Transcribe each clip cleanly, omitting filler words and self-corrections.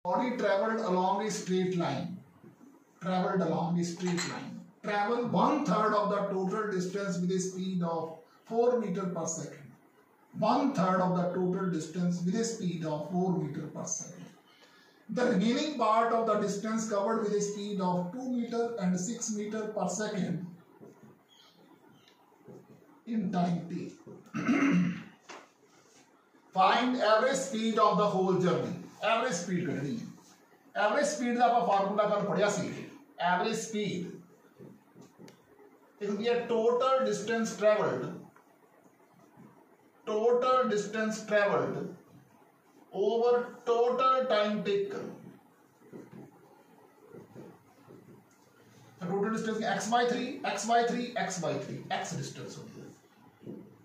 Body traveled along a straight line. Traveled along a straight line. Travel 1/3 of the total distance with a speed of 4 meters per second. 1/3 of the total distance with a speed of 4 meters per second. The remaining part of the distance covered with a speed of 2 meters and 6 meters per second in time t. Find average speed of the whole journey. Average speed कढ़नी है. Average speed का आप formula कल पढ़िया सी. Average speed एक होती है total distance traveled. Total distance traveled over total time taken. Total distance x by 3, x by 3, x by 3, x distance होती है.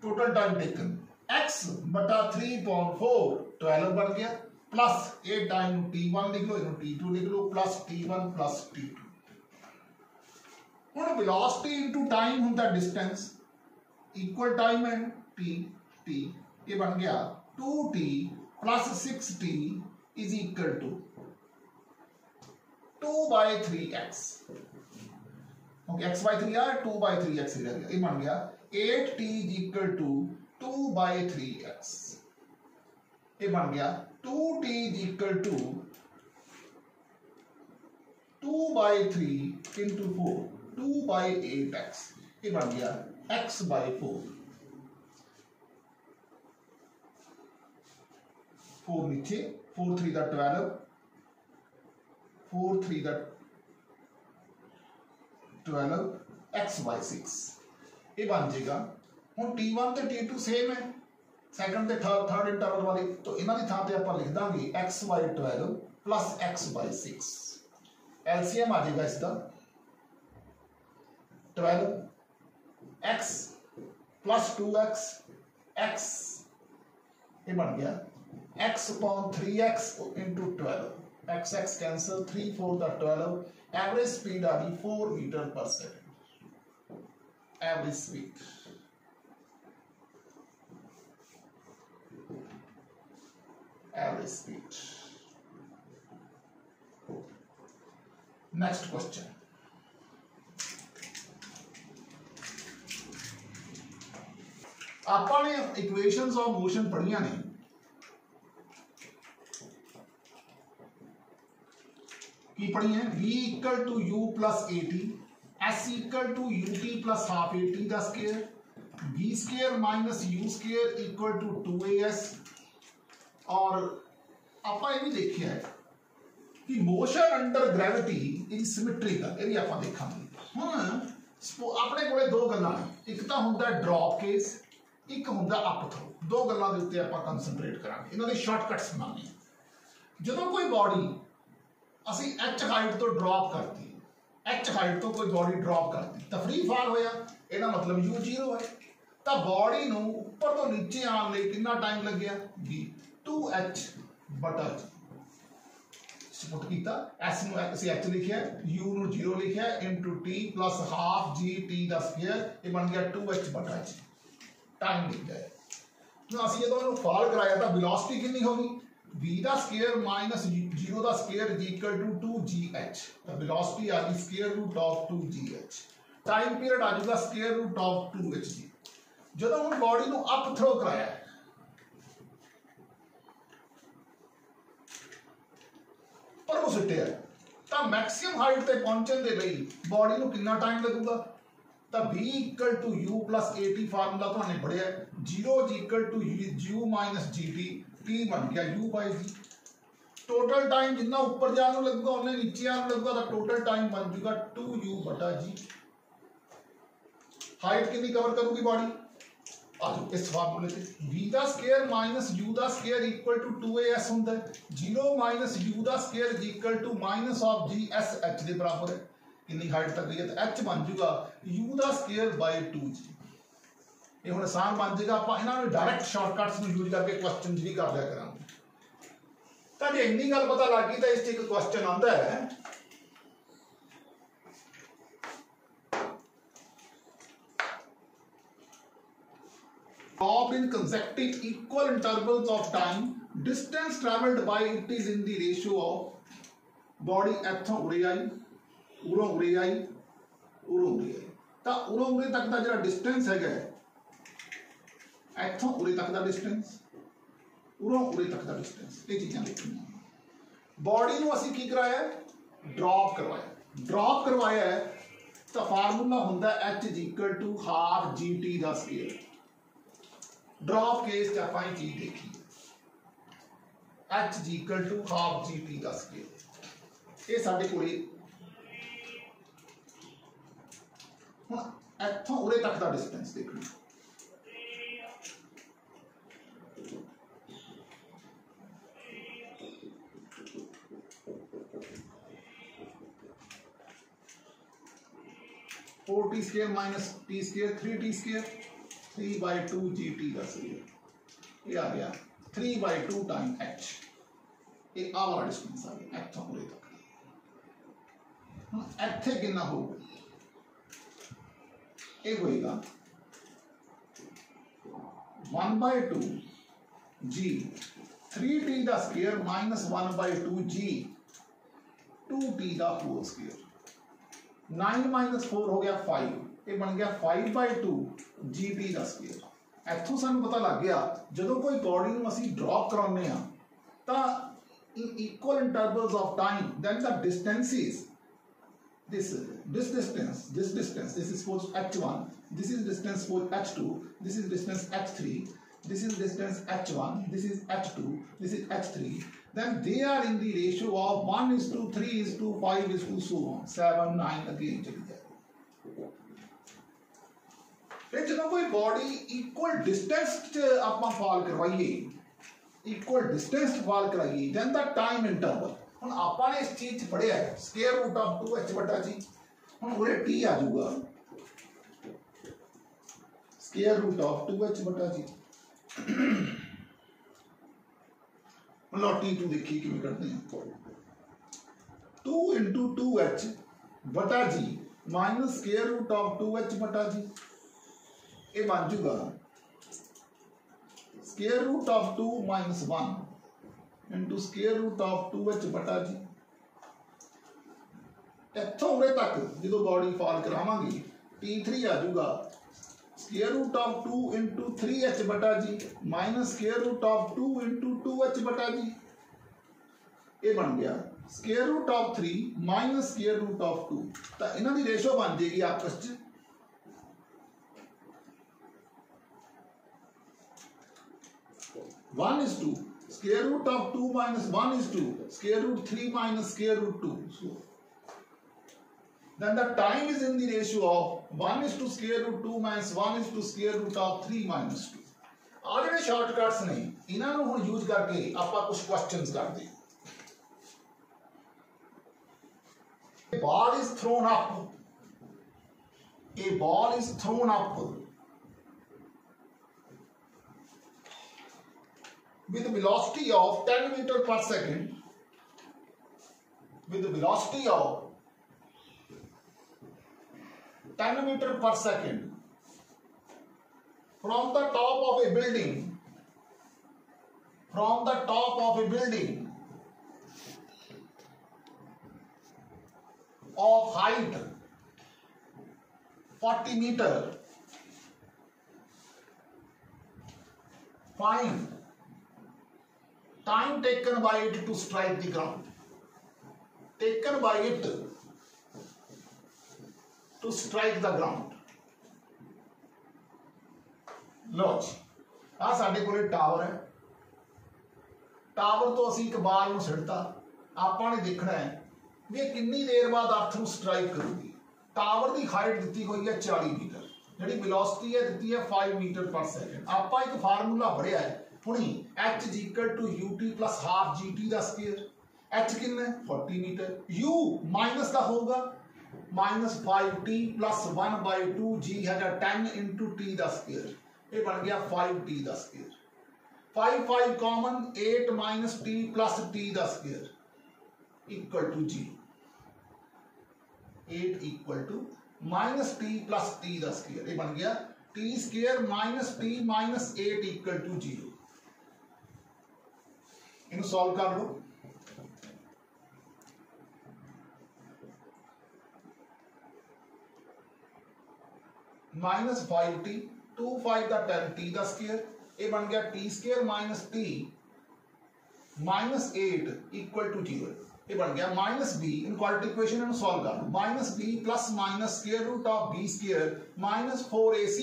Total time taken x बटा 3/4 12 बन गया प्लस a टाइम t1 लिख लो, t2 लिख लो प्लस t1 प्लस t2. ਹੁਣ velocity into time ਹੁੰਦਾ distance equal time and t ये बन गया 2t plus 6t is equal to 2 by 3x. Okay x by 3 आया 2 by 3x रह गया. ये बन गया 8t is equal to 2 by 3x. ये बन गया 2t is equal to 2 by 3 into 4 2 by 8x. ये बन गया x by 4. 4 नीचे 4 3 का 12 4 3 का 12 x by 6 ये बन जाएगा. ਹੁਣ t1 ਤੇ t2 सेम है सेकंड ਤੇ थर्ड इंटरवल वाली तो इन्हां दी थां ते आपां लिख दांगे x by 12 plus x by 6. LCM आ जाएगा इसका 12 x plus 2x x ये बन गया x upon 3x into 12. x x cancel 3 4 का 12. Average speed आ गई 4 meter per second. Average speed. Average speed. Next question. ਆਪਾਂ ਨੇ equations of motion पढ़िया ने. की पढ़ी है v equal to u plus at, s equal to ut plus half at का square, v square minus u square equal to 2as. और आपा ये भी देखिए है कि motion under gravity is symmetrical. ये भी आपा देखांगे. हुण अपने कोले दो गल्लां ने. एक तां हुंदा ड्रॉप केस, एक हुंदा अप थ्रो. दो गल्लां दे उत्ते आपा कंसंट्रेट करांगे. इन्हां दे शॉर्टकट्स बनाने. जदों कोई बॉडी ਅਸੀਂ h ਹਾਈਟ ਤੋਂ ਡ੍ਰੌਪ ਕਰਤੀ, h ਹਾਈਟ ਤੋਂ ਕੋਈ ਬੋਡੀ ਡ੍ਰੌਪ ਕਰਤੀ ਤਾਂ ਫ੍ਰੀ ਫਾਲ ਹੋਇਆ. ਇਹਦਾ ਮਤਲਬ u 0 ਹੈ. ਤਾਂ ਬੋਡੀ ਨੂੰ ਉੱਪਰ ਤੋਂ ਨੀਚੇ ਆਉਣ ਲਈ ਕਿੰਨਾ ਟਾਈਮ ਲੱਗਿਆ v 2h ਬਟਾ g. ਸਪੋਰਟ ਕੀਤਾ s ਨੂੰ ਅਸੀਂ h ਲਿਖਿਆ, u ਨੂੰ 0 ਲਿਖਿਆ into t plus half gt ਦਾ ਸਕੁਅਰ. ਇਹ ਬਣ ਗਿਆ 2h ਬਟਾ g. ਟਾਈਮ ਲਿਖ ਗਿਆ. ਹੁਣ ਅਸੀਂ ਜਦੋਂ ਇਹਨੂੰ ਫਾਲ ਕਰਾਇਆ ਤਾਂ ਵੈਲੋਸਿਟੀ ਕਿੰਨੀ ਹੋ ਗਈ v the square minus 0 the square is equal to 2gh. ਤਾਂ velocity ਆ ਗਈ square root of 2gh. Time period ਆ ਜਾਊਗਾ square root of 2hg. ਜਦੋਂ ਹੁਣ ਬੋਡੀ ਨੂੰ ਅਪ ਥਰੋ ਕਰਾਇਆ ਪਰ ਉਹ ਸੁੱਟਿਆ ਤਾਂ ਮੈਕਸਿਮਮ ਹਾਈਟ ਤੇ ਪਹੁੰਚਣ ਦੇ ਲਈ ਬੋਡੀ ਨੂੰ ਕਿੰਨਾ ਟਾਈਮ ਲੱਗੂਗਾ. ਤਾਂ v equal to u plus at formula ਤੁਹਾਨੂੰ ਪੜਿਆ. 0 is equal to u minus gt. t बन गया u by g. Total time जितना ऊपर जाने लगेगा उन्हें नीचे आने लगेगा तो टोटल टाइम बन जाएगा 2u बटा g. हाइट कितनी कवर करूंगी बॉडी आज इस फार्मूले से. v का स्क्वायर माइनस u का स्क्वायर इक्वल टू 2as होता है. 0 माइनस u का square is equal to minus of g s h के बराबर है. कितनी हाइट तक गई है तो h बन जाएगा u का स्क्वायर बाय 2g. ये ਹੁਣ आसान बन जाएगा. आप इन्हां ਨੂੰ डायरेक्ट शॉर्टकट्स ਨੂੰ यूज करके क्वेश्चन भी कर लिया करांगे. ਤਾਂ ਜੇ ਇੰਨੀ ਗੱਲ ਪਤਾ ਲੱਗ ਗਈ ਤਾਂ ਇਸ ਤੇ ਇੱਕ ਕੁਐਸਚਨ ਆਉਂਦਾ ਹੈ drop in consecutive equal intervals of time distance travelled by it is in the ratio of body इथों उरे आई, उरों उरे आई, उरों उरे आई। तो उरों उरे तक का जो डिस्टेंस है, इथों उरे तक का डिस्टेंस, उरों उरे तक का डिस्टेंस, ये चीज़ां देखनियां। बॉडी नूं असीं की कराया, ड्रॉप करवाया। ड्रॉप करवाया है तो फार्मूला हुंदा H is equal to half GT दा स्केयर। ड्रॉप केस च आपां ये चीज़ देखी, H is equal to half GT दा स्केयर। ये साडे कोले हुण इत्थों उरे तक दा डिस्टेंस देखना। Four T square minus T square 3t square 3/2 GT का स्केयर, ये आ गया 3/2 टाइम H। ये आ वाला डिस्टेंस आ गया इत्थों उरे तक। हुण इत्थे कितना होगा, ये होएगा 1/2 G 3t का स्केयर माइनस 1/2 G 2t का होल स्केयर। 9 माइनस 4 हो गया 5, ये बन गया 5/2 GT का स्केयर। इत्थों सानू पता लग गया जदों कोई बॉडी नूं असीं ड्रॉप कराउने आ तां in equal intervals of time then the distance is this distance, this is for H1, this is distance for H2, this is distance H3, this is distance H1, this is H2, this is H3, then they are in the ratio of 1:3:5 so on, 7 9 again चली जाए। फिर जब कोई body equal distance आप fall करवाइए, equal distance fall कराइए, then the time interval हुण आपां ने इस चीज च पढ़िया है स्केयर रूट ऑफ 2h बटा जी। हुण उरे t आ जाऊगा स्केयर रूट ऑफ 2h बटा जी। लो t2 देखिए किवें करते हैं, 2 × 2h बटा g minus square root of 2h बटा जी, ये बन जाऊगा square root of 2 minus 1 into square root of 2h बटा जी। इत्थों उरे तक जो बॉडी फॉल करावांगी T3 आ जाऊगा स्केयर रूट ऑफ 2 × 3h बटा g minus square root of 2 × 2h बटा जी, ये बन गया square root of 3 minus square root of 2। तो इन्हां दी रेशो बन जाएगी आपस च 1:2, square root of 2 minus 1 is 2, square root 3 minus square root 2. So then the time is in the ratio of 1:2 square root 2 minus 1:2 square root of 3 minus 2. आ ਜਿਹੜੇ shortcuts ਨੇ ਇਹਨਾਂ ਨੂੰ ਹੁਣ ਯੂਜ਼ ਕਰਕੇ ਆਪਾਂ ਕੁਝ ਕੁਐਸਚਨਸ ਕਰਦੇ। A ball is thrown up. A ball is thrown up with a velocity of 10 meter per second, with a velocity of 10 meter per second from the top of a building, from the top of a building of height 40 meter, find time taken by it to strike the ground, taken by it to strike the ground। लो जी आ साडे कोले tower है, tower तो असीं एक बाल नूं सिੱਟਤਾ, आपां ने देखना है भी कितनी देर बाद अर्थ नूं स्ट्राइक करूगी। टावर की हाइट दी हुई है 40 मीटर, जी वेलोसिटी है दी है 5 मीटर पर सेकेंड। आपां एक फार्मूला पढ़िया है हुणी H is equal to UT plus half GT का स्केयर। H कितना 40 मीटर, U माइनस का होगा माइनस 5T प्लस 1/2 G है 10 × T का स्केयर, ये बन गया 5T का square. 5 common 8 minus T plus T का square equal to G। 8 equal to minus T plus T का स्केयर, ये बन गया T square minus T minus 8 equal to 0। इन्हू सॉल्व कर लो। -5t 2 5 का 10t का स्केयर, ये बन गया t square minus t -8 equal to 0। ये बन गया -b, इनक्वालिटी इक्वेशन इन्हू सॉल्व कर लो। -b plus minus square root of b square minus 4ac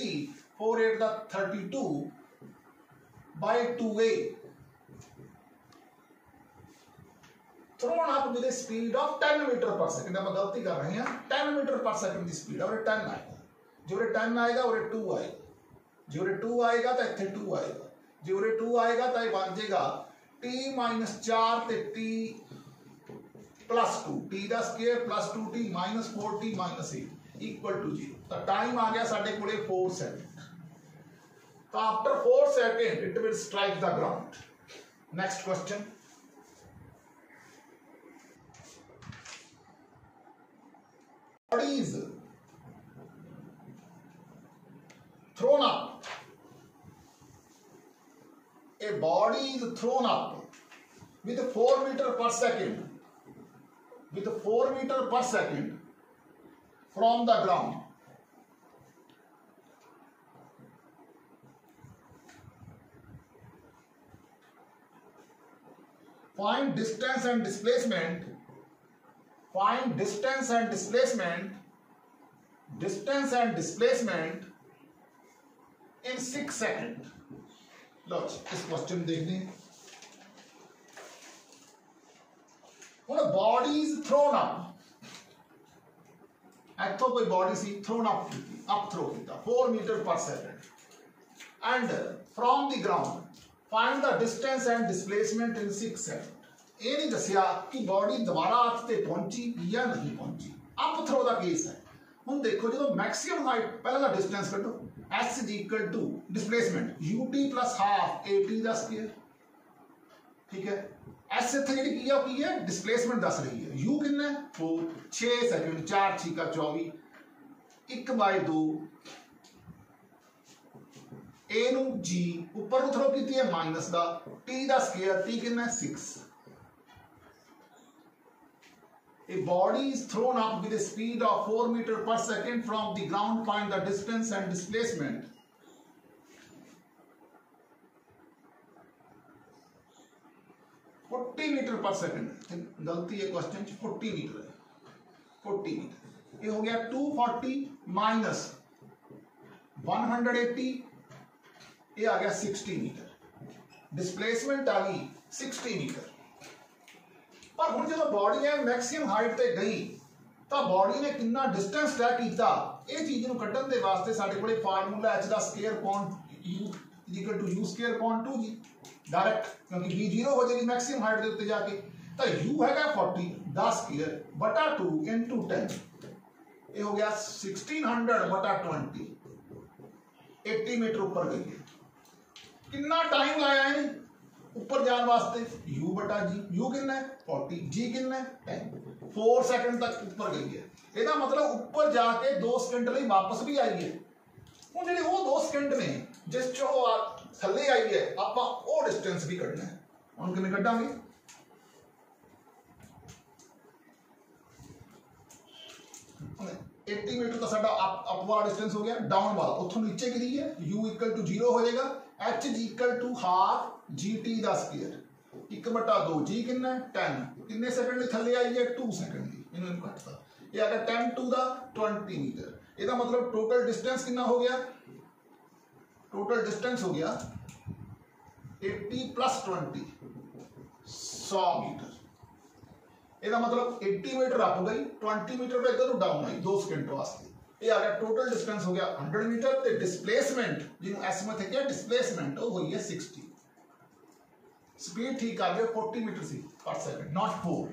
4 8 का 32 by 2a thrown up with speed of 10 metre per second. हम गलती कर रहे हैं, 10 मीटर पर सेकंड की स्पीड और 10 आएगा, जो 10 आएगा और 2 आएगा, जो 2 आएगा तो इतने 2 आएगा, जो 2 आएगा तो बन जाएगा t -4 ते t +2 t का square plus 2t -4t -8 equal to 0। तो टाइम आ गया साडे कोले 4 सेकंड। तो after 4 second it will strike the ground. Next question, body is thrown up, a body is thrown up with 4 meter per second, with 4 meter per second from the ground. Find distance and displacement. Find distance and displacement. Distance and displacement in 6 seconds. लो इस question देखते हैं। Body is throne up, इथों कोई body सी throne up throw किया 4 metre per second and from the ground find the distance and displacement in 6 second. ये नहीं दसिया कि body दोबारा अर्थ ते पहुंची या नहीं पहुंची। अप थ्रो का केस है। हुण देखो जो मैक्सिमम हाइट पहला का डिस्टेंस कटो, S is equal to displacement ut plus half at का स्क्वायर, ठीक है। एस इतने जी की है डिस्प्लेसमेंट दस रही है, u कितना 4 6 सेकंड 4 6 का 24 1/2 a नु g ऊपर थ्रो की है माइनस का t का स्क्वायर t कितना 6। A body is thrown up with a speed of 4 meter per second from the ground. Find the distance and displacement. (40 metre per second गलती है क्वेश्चन 40 मीटर है 40 metre. ये हो गया 240 माइनस 180, ये आ गया 60 मीटर। डिस्प्लेसमेंट आ गई 60 मीटर। पर हुण जो बॉडी है मैक्सिमम हाइट ते गई तो बॉडी ने कितना डिस्टेंस तय किया, ये चीज नूं कड्ढण दे वास्ते साडे कोले फार्मूला h दा square upon u equal to u square upon 2 G direct, क्योंकि v 0 हो जाएगी मैक्सिमम हाइट दे उत्ते जाके। तो u हैगा 40 दा स्क्वायर बटा 2 इनटू 10, ये हो गया 1600 बटा 20 80 मीटर ऊपर गई है। कितना टाइम लाया है ऊपर जाने वास्ते, u बटा g, u कितना है 40, g कितना है 10, 4 सेकंड तक ऊपर गई है। ਇਹਦਾ मतलब ऊपर जाके 2 सेकंड ਲਈ वापस भी आई है। ਹੁਣ ਜਿਹੜੇ ਉਹ 2 सेकंड ने जिस चो थल्ले आई है ਆਪਾਂ ਉਹ डिस्टेंस भी ਕੱਢਣਾ है। ਹੁਣ ਕਿਵੇਂ ਕੱਢਾਂਗੇ, एट्टी मीटर का साडा अप वाला डिस्टेंस हो गया, डाउन वाला उथों नीचे गिरी है, u इक्वल टू 0 हो जाएगा, h equal to half gt का स्क्वायर 1/2 g कितना 10 कितने सेकंड ਲਈ थल्ले आई है 2 सेकंड ਦੀ ਇਹਨੂੰ ਕੱਟਦਾ, ਇਹ ਆ ਗਿਆ 10 टू ਦਾ 20 मीटर। ਇਹਦਾ मतलब टोटल डिस्टेंस कितना हो गया, टोटल डिस्टेंस हो गया 80 प्लस 20 100 मीटर। ਇਹਦਾ मतलब 80 मीटर अप गई 20 मीटर पे इधर डाउन आई 2 सेकंड वास्ते। ये आ गया टोटल डिस्टेंस हो गया 100 मीटर ते डिस्प्लेसमेंट जिन्होंने एस में थे क्या डिस्प्लेसमेंट वो हुई है 60। स्पीड ठीक आ गया 40 मीटर सी पर सेकंड नॉट 4।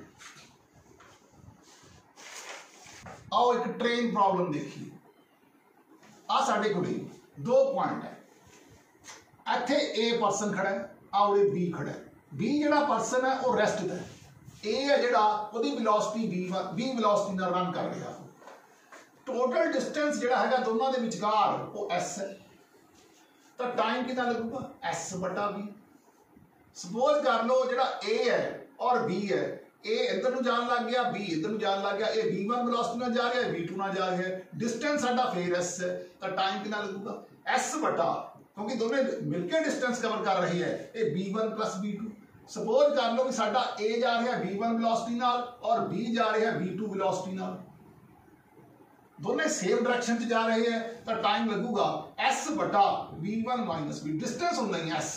आओ एक ट्रेन प्रॉब्लम देखिए। आ साडे कोल 2 पॉइंट है, इत्थे ए पर्सन खड़ा है और ए बी खड़ा है। बी जिहड़ा पर्सन है वो रेस्ट ते है, ए है जिहड़ा ओदी वेलोसिटी v वेलोसिटी नाल रन कर रहा। टोटल डिस्टेंस जिहड़ा हैगा दोनों दे विचकार वो s है, तो टाइम कितना लगूगा s बटा v। सपोज कर लो जो ए है और बी है, ए इधर नूं जान लग गया, बी इधर नूं जान लग गया, ये v1 वेलोसिटी नाल जा रहा है, v2 नाल जा रहा है, डिस्टेंस साडा फेर s है, तो टाइम कितना लगेगा s बटा, क्योंकि दोनों मिलकर डिस्टेंस कवर कर रही है, ये v1 प्लस v2। सपोज कर लो कि साडा a जा रहा है v1 वेलोसिटी नाल और b जा रहा है v2 वेलोसिटी नाल, दोनों सेम डायरेक्शन च जा रहे हैं, तो टाइम लगेगा s बटा v1 माइनस v, डिस्टेंस होना ही s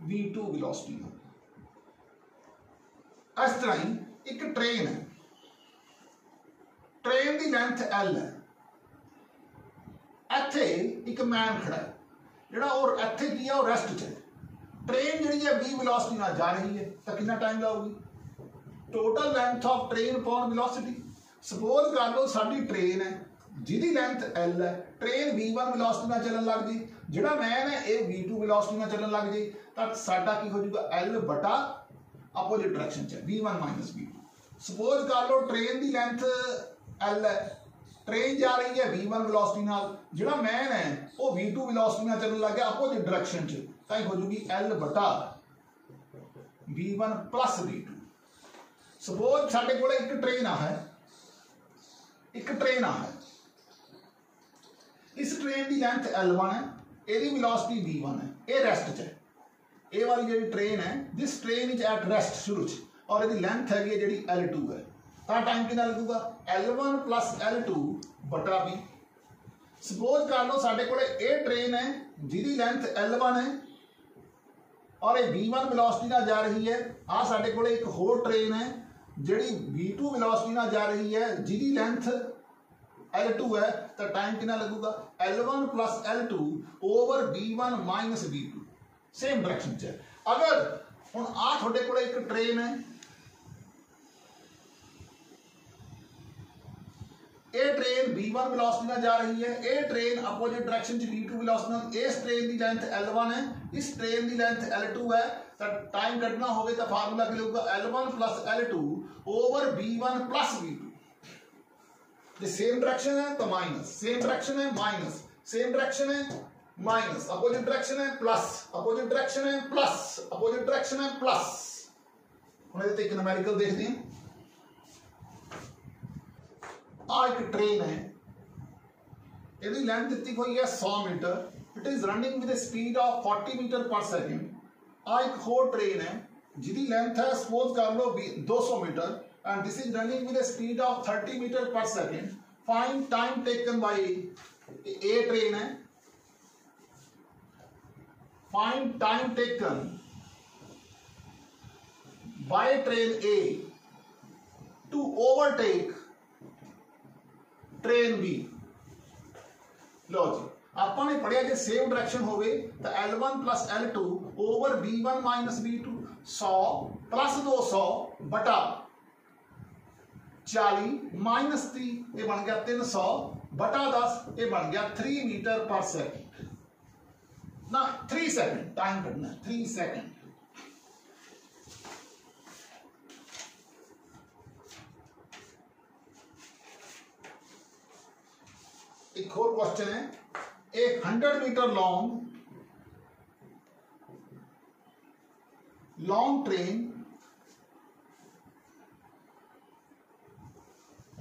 v2 वेलोसिटी नाल। इस तरह ही एक ट्रेन है, ट्रेन की लेंथ L है, इत्थे एक मैन खड़ा है जिहड़ा और इत्थे की है, रेस्ट च है, ट्रेन जिहड़ी है v वेलोसिटी नाल जा रही है, तो कितना टाइम लाऊगी, total length of train upon velocity. Suppose कर लो साडी ट्रेन है जिहदी लेंथ L है, ट्रेन v1 वेलोसिटी नाल चलन लग जी, जिहड़ा मैन है ये v2 वेलोसिटी नाल चलन लग जी, तो साडा की हो जाएगा L बटा अपोजिट डायरेक्शन च v1 माइनस v2। सपोज कर लो ट्रेन की लेंथ L है, ट्रेन जा रही है v1 वेलोसिटी नाल, जिहड़ा मैन है वो v2 वेलोसिटी नाल चलन लग गया अपोजिट डायरेक्शन च, तो हो जाएगी L बटा v1 प्लस v2। सपोज साडे कोल एक ट्रेन आ है, एक ट्रेन आ है, इस ट्रेन की लेंथ L1 है, ਇਹਦੀ वेलोसिटी v1 है, ये रेस्ट च है, ये वाली जी ट्रेन है this train is at rest शुरू च, और इसकी लेंथ है जी L2 है, तो टाइम कितना लगेगा L1 प्लस L2 बटा b। सपोज कर लो साडे कोल ये ट्रेन है जिहदी लेंथ L1 है और ये v1 वेलोसिटी नाल जा रही है, आ साडे कोल एक होर ट्रेन है जिहड़ी v2 वेलोसिटी नाल जा रही है, जिहदी लेंथ L2 है, तो टाइम कितना लगेगा L1 plus L2 over v1 minus v2, same direction च। अगर हुण आ तुहाडे कोल एक ट्रेन है, ये ट्रेन v1 वेलोसिटी नाल जा रही है, ये ट्रेन अपोजिट डायरेक्शन च v2 वेलोसिटी नाल, इस ट्रेन की लेंथ L1 है, इस ट्रेन की लेंथ L2 है, तो टाइम कटना होवे तो फार्मूला क्या लगेगा L1 plus L2 over v1 plus v2। Same direction है तो माइनस, सेम डायरेक्शन है माइनस, सेम डायरेक्शन है माइनस, अपोजिट डायरेक्शन है प्लस, अपोजिट डायरेक्शन है प्लस, अपोजिट डायरेक्शन है प्लस। हुण इहदे ते एक न्यूमेरिकल देखते हैं। आ एक ट्रेन है, इहदी लेंथ दित्ती हुई है 100 metre, it is running with speed of 40 metre per second. आ एक होर ट्रेन है जिहदी लेंथ है सपोज कर लो 200 metre, and this is running with a speed of 30 meter per second. Find time taken by A train है, find time taken by train A to overtake train B। लो जी आपने पढ़िया जो same direction हो गए तो L1 plus L2 over v1 minus v2, 100 plus 200 बटा 40 minus 3, ये बन गया 300 बटा 10, ये बन गया 3 मीटर पर सेकंड ना, 3 सेकंड टाइम करना है, 3 सेकंड। एक और क्वेश्चन है, एक 100 metre long train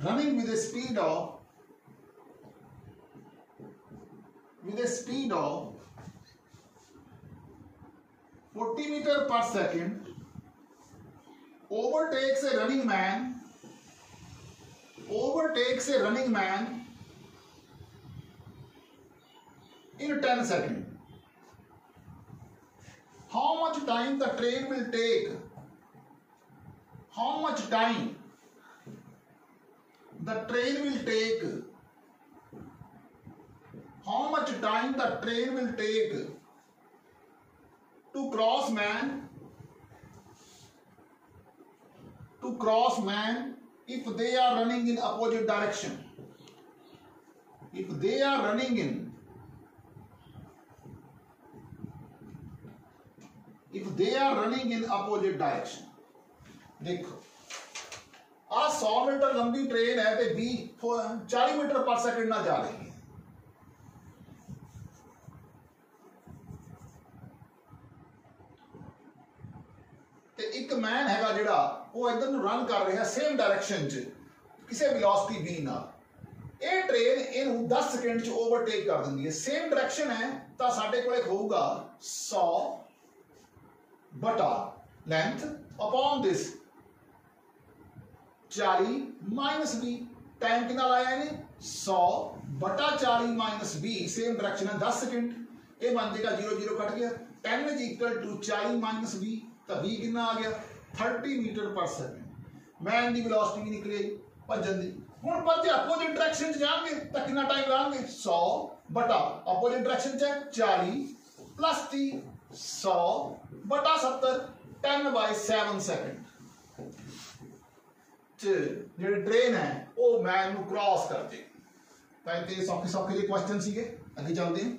running with a speed of 40 meter per second overtakes a running man in 10 seconds. How much time the train will take? How much time the train will take? How much time the train will take to cross man if they are running in opposite direction? If they are running in opposite direction, देखो आ 100 metre लंबी train है तो 40 metre per second ना जा रही है, ਤੇ ਇੱਕ ਮੈਨ ਹੈਗਾ ਜਿਹੜਾ ਉਹ ਇਧਰ ਨੂੰ ਰਨ ਕਰ ਰਿਹਾ ਸੇਮ ਡਾਇਰੈਕਸ਼ਨ 'ਚ ਕਿਸੇ ਵੈਲੋਸਿਟੀ v ਨਾਲ। ਇਹ ਟ੍ਰੇਨ ਇਹਨੂੰ 10 ਸਕਿੰਡ 'ਚ ਓਵਰਟੇਕ ਕਰ ਦਿੰਦੀ ਹੈ। ਸੇਮ ਡਾਇਰੈਕਸ਼ਨ ਹੈ ਤਾਂ ਸਾਡੇ ਕੋਲੇ ਹੋਊਗਾ 100 ਬਟਾ length upon this 40 minus b। Time कितना लाया है 100 बटा 40 माइनस b, सेम डायरेक्शन है 10 सेकंड। ये बन जाएगा 0 0 कट गया 10 is equal to 40 minus b, तो b कितना आ गया 30 मीटर पर सेकंड। मैन की वेलोसिटी भी निकली भजन की। हुण पर जे अपोजिट डायरेक्शन च जाएंगे तो कितना टाइम लाएंगे 100 बटा अपोजिट डायरेक्शन च 40 प्लस 30 100 बटा 70 10/7 सेकंड जो ट्रेन है वो मैन को क्रॉस कर दे। तो सौखे सौखे जो क्वेश्चन सीगे अगे चलते हैं।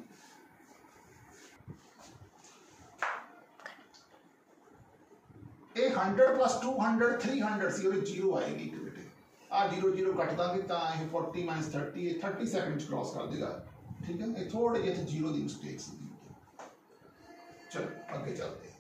ये 100 प्लस 200 300 सी और 0 आएगी बेटे। आ 0 0 कट देंगे तो 40 माइनस 30 30 सेकंड क्रॉस कर देगा। ठीक है, ये थोड़े जे 0 की मिस्टेक सी। चलो आगे चलते हैं।